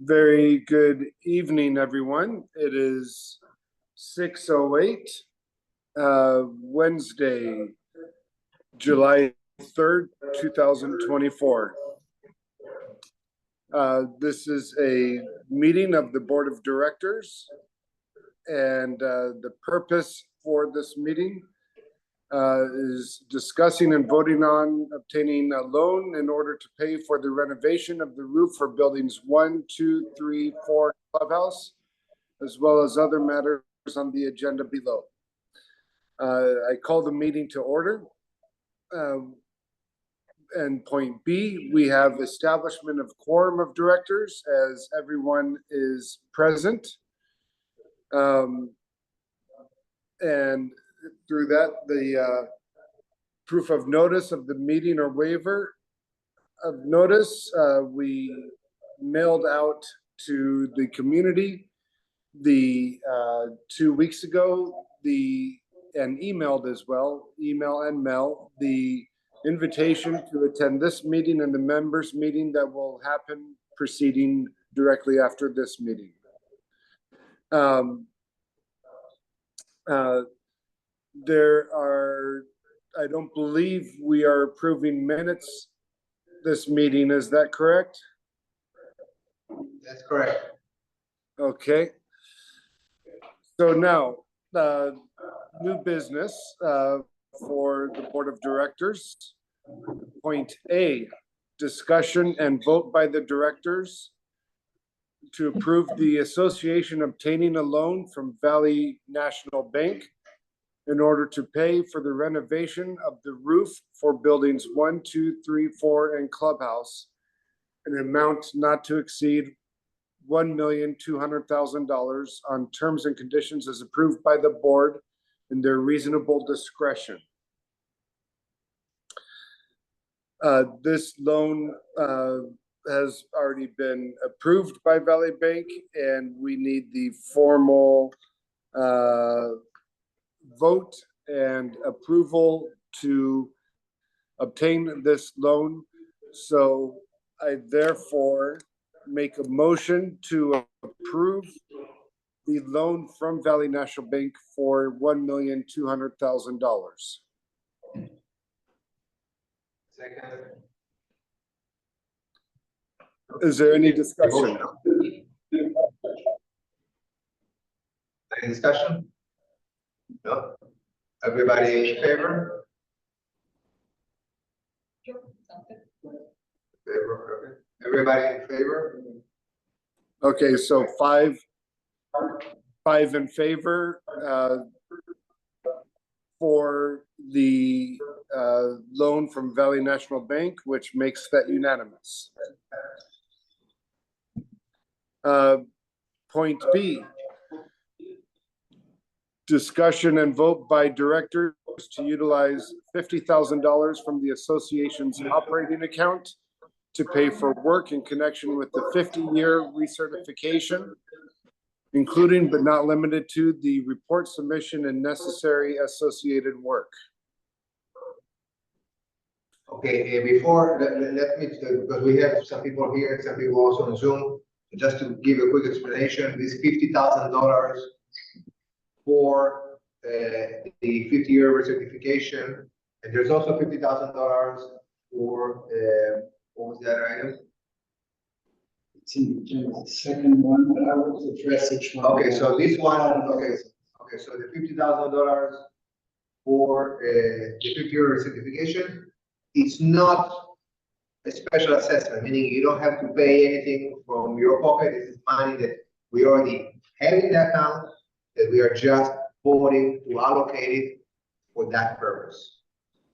Very good evening, everyone. It is 6:08, Wednesday, July 3rd, 2024. This is a meeting of the Board of Directors, and the purpose for this meeting is discussing and voting on obtaining a loan in order to pay for the renovation of the roof for buildings 1, 2, 3, 4 Clubhouse, as well as other matters on the agenda below. I call the meeting to order. And point B, we have establishment of quorum of directors as everyone is present. And through that, the proof of notice of the meeting or waiver of notice, we mailed out to the community the 2 weeks ago, and emailed as well, email and mail, the invitation to attend this meeting and the members meeting that will happen proceeding directly after this meeting. I don't believe we are approving minutes this meeting. Is that correct? That's correct. Okay. So now, new business for the Board of Directors. Point A, discussion and vote by the directors to approve the association obtaining a loan from Valley National Bank in order to pay for the renovation of the roof for buildings 1, 2, 3, 4, and Clubhouse, an amount not to exceed $1,200,000 on terms and conditions as approved by the board in their reasonable discretion. This loan has already been approved by Valley Bank, and we need the formal vote and approval to obtain this loan. So I therefore make a motion to approve the loan from Valley National Bank for $1,200,000. Second. Is there any discussion? Any discussion? No? Everybody in favor? Favor, okay. Everybody in favor? Okay, so five in favor for the loan from Valley National Bank, which makes that unanimous. Point B, discussion and vote by directors to utilize $50,000 from the association's operating account to pay for work in connection with the 50-year recertification, including but not limited to the report submission and necessary associated work. Okay, before, let me, because we have some people here and some people also on Zoom, just to give a quick explanation, this $50,000 for the 50-year recertification, and there's also $50,000 for, what was the other item? It's in the second one, but I will address each one. Okay, so this one, okay, so the $50,000 for the 50-year certification, it's not a special assessment, meaning you don't have to pay anything from your pocket. This is money that we already have in the account, that we are just voting to allocate it for that purpose.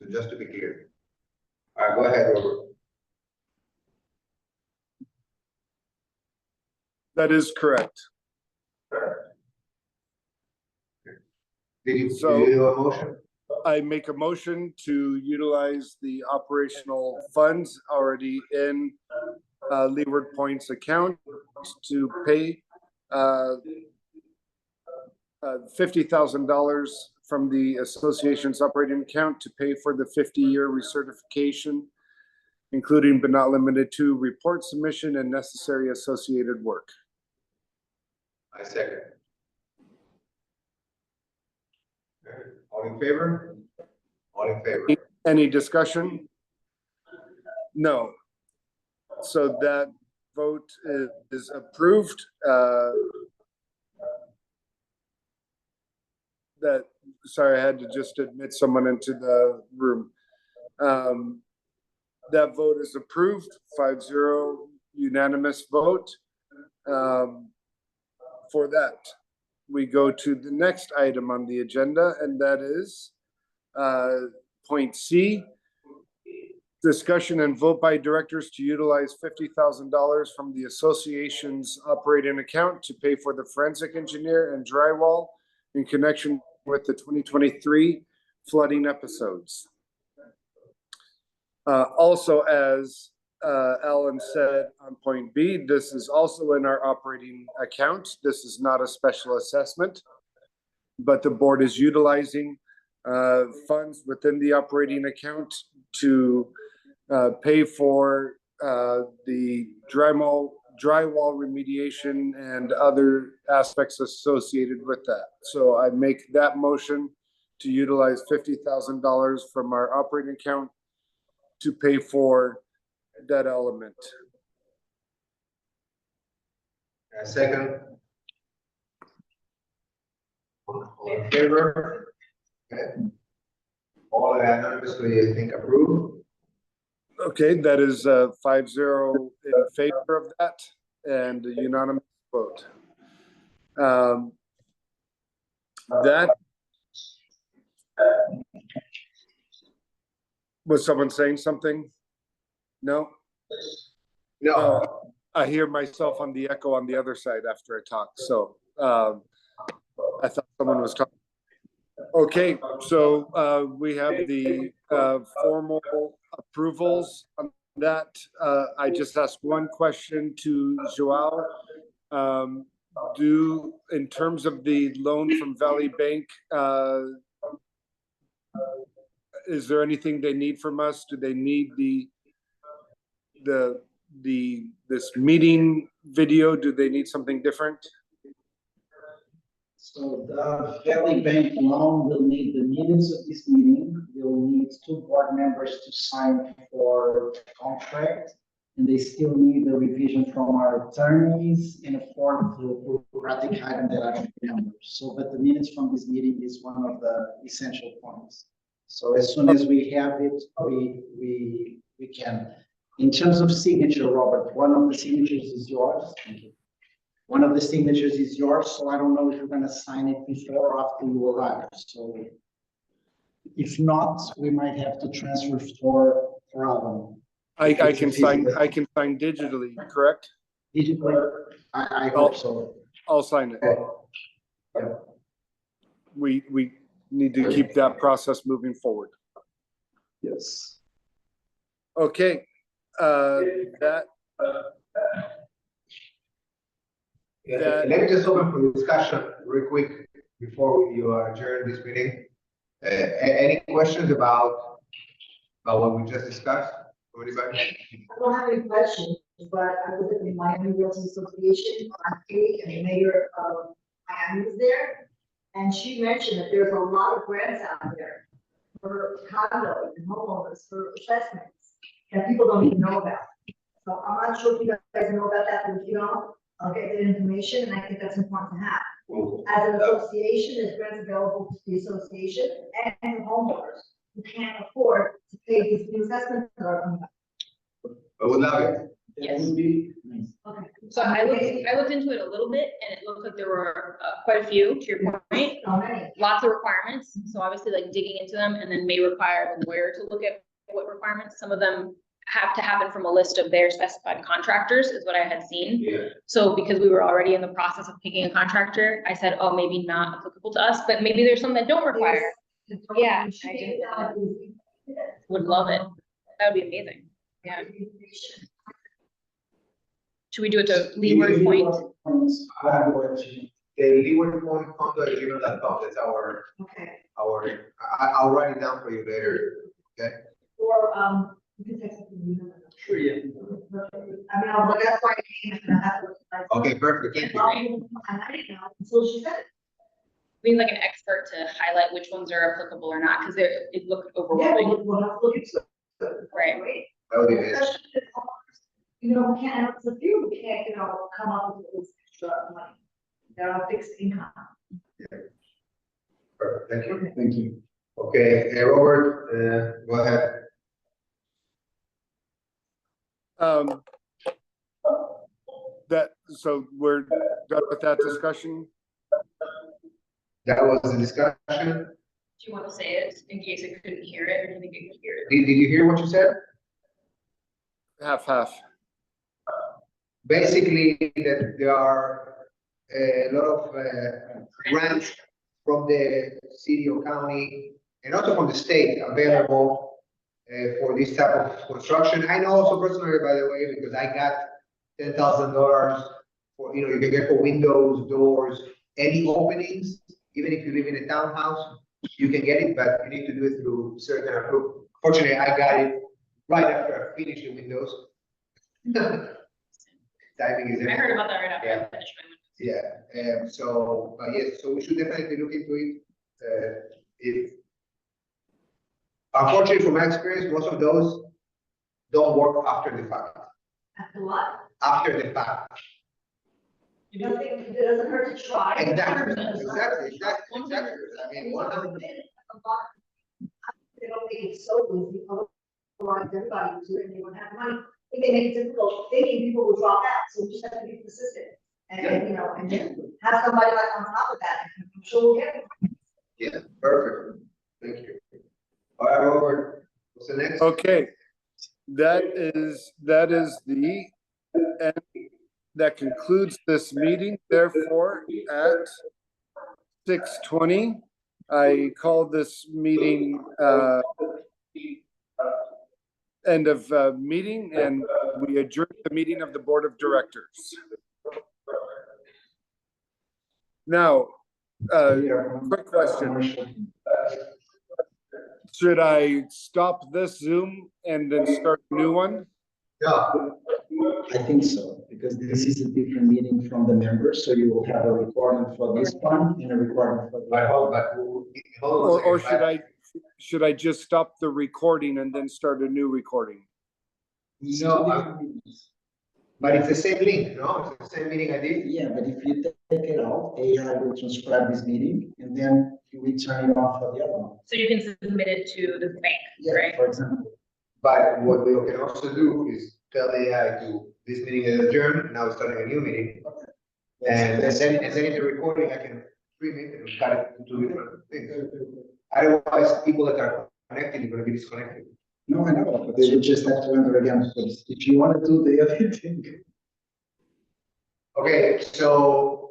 So just to be clear. All right, go ahead, Robert. That is correct. Did you do a motion? I make a motion to utilize the operational funds already in Leeward Point's account to pay $50,000 from the association's operating account to pay for the 50-year recertification including but not limited to report submission and necessary associated work. I second. Okay. All in favor? All in favor? Any discussion? No. So that vote is approved. Sorry, I had to just admit someone into the room. That vote is approved, 5-0 unanimous vote. For that, we go to the next item on the agenda, and that is point C, discussion and vote by directors to utilize $50,000 from the association's operating account to pay for the forensic engineer and drywall in connection with the 2023 flooding episodes. Also, as Alan said on point B, this is also in our operating account. This is not a special assessment, but the board is utilizing funds within the operating account to pay for the drywall remediation and other aspects associated with that. So I make that motion to utilize $50,000 from our operating account to pay for that element. Second. All in favor? Okay. All unanimously, I think, approved. Okay, that is 5-0 in favor of that and a unanimous vote. That was someone saying something? No? No. I hear myself on the echo on the other side after I talk, so I thought someone was talking. Okay, so we have the formal approvals on that. I just asked one question to Joao. In terms of the loan from Valley Bank, is there anything they need from us? Do they need this meeting video? Do they need something different? So the Valley Bank loan will need the minutes of this meeting. We'll need 2 board members to sign for contract, and they still need a revision from our attorneys in a form to bureaucratic item that I don't remember. So, but the minutes from this meeting is one of the essential points. So as soon as we have it, we can. In terms of signature, Robert, one of the signatures is yours. Thank you. One of the signatures is yours, so I don't know if you're going to sign it before or after you arrive. So if not, we might have to transfer for Alan. I can sign digitally, correct? Digitally, I hope so. I'll sign it. Okay. Yeah. We need to keep that process moving forward. Yes. Okay. Let me just open for discussion real quick before you adjourn this meeting. Any questions about what we just discussed? Anybody? I don't have any questions, but I was at the Miami Realty Association last week, and the mayor of Miami was there. And she mentioned that there's a lot of grants out there for condos and homeowners, for assessments, that people don't even know about. So I'm not sure if you guys know about that, but if you don't, I'll get that information, and I think that's important to have. As an association, there's grants available to the association and the homeowners who can't afford to pay these new assessments that are coming up. I would love it. That would be nice. Okay. So I looked into it a little bit, and it looked like there were quite a few, to your point, So many. lots of requirements. So obviously like digging into them, and then may require the lawyer to look at what requirements. Some of them have to happen from a list of their specified contractors is what I had seen. Yeah. So because we were already in the process of picking a contractor, I said, oh, maybe not applicable to us, but maybe there's some that don't require. Yeah, I do. Would love it. That would be amazing. Yeah. Should we do it to Leeward Point? The Leeward Point condo, gmail.com, that's Okay. I'll write it down for you later, okay? Or, you can text it to me. Sure, yeah. I mean, I was like, that's why I came and I had to. Like, Okay, perfect, thank you. I didn't know until she said it. We need like an expert to highlight which ones are applicable or not, because it looked Yeah, overwhelming, we'll have to look into it. right? That would be best. You know, we can't, it's a few, we can't, come up with this extra money. They're on fixed income. Perfect, thank you. Thank you. Okay, Robert, go ahead. So we're done with that discussion? That was the discussion. Do you want to say it in case it couldn't hear it, or do you think it could hear it? Did you hear what you said? Half. Basically, that there are a lot of grants from the city or county and also from the state available for this type of construction. I know also personally, by the way, because I got $10,000 for, you can get for windows, doors, any openings, even if you live in a townhouse, you can get it, but you need to do it through certain approved. Fortunately, I got it right after I finished the windows. Timing is I heard everything. about that right after Yeah. I finished my. Yeah, so, yes, so we should definitely look into it. If, unfortunately, from my experience, most of those don't work after the fact. After what? After the fact. It doesn't hurt to try. Exactly. I mean, 100%. They don't make it so easy, otherwise everybody would do it and they wouldn't have money. If they make it difficult, thinking people will drop out, so we just have to be persistent. And, and have somebody like on top of that, I'm sure we'll get it. Yeah, perfect. Thank you. All right, Robert, what's the next? Okay, that is the end. That concludes this meeting. Therefore, at 6:20, I call this meeting end of meeting, and we adjourn the meeting of the Board of Directors. Now, quick question. Should I stop this Zoom and then start a new one? Yeah. I think so, because this is a different meeting from the members, so you will have a recording for this one and a recording for the I other. hope, but hold on a Or second, should I just stop the recording and then start a new recording? No, but it's the same link, no? It's the same meeting I did. Yeah, but if you take it out, AI will transcribe this meeting and then we turn it off for the other one. So you can submit it to the bank, Yeah, right? for example. But what we can also do is tell AI to, this meeting is adjourned, now we're starting a new meeting. And then in the recording, I can stream it and cut it into different things. Otherwise, people that are connected are gonna be disconnected. No, I know, but they will just have to enter again. So if you want to do the other thing. Okay, so,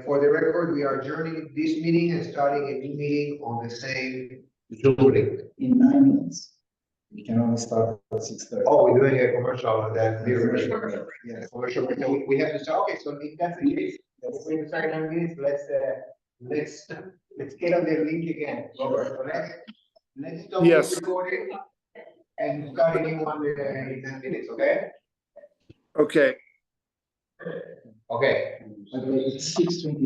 for the record, we are adjourning this meeting and starting a new meeting on the same Zoom link. In 9 minutes. We can only start at 6:30. Oh, we're doing a commercial on that. Yeah. Commercial, so we have to say, okay, so if that's the case, we're going to start in 9 minutes, let's get on the link again, Robert, correct? Let's stop the Yes. recording and start a new one in 9 minutes, okay? Okay. Okay. By the way, it's 6:20.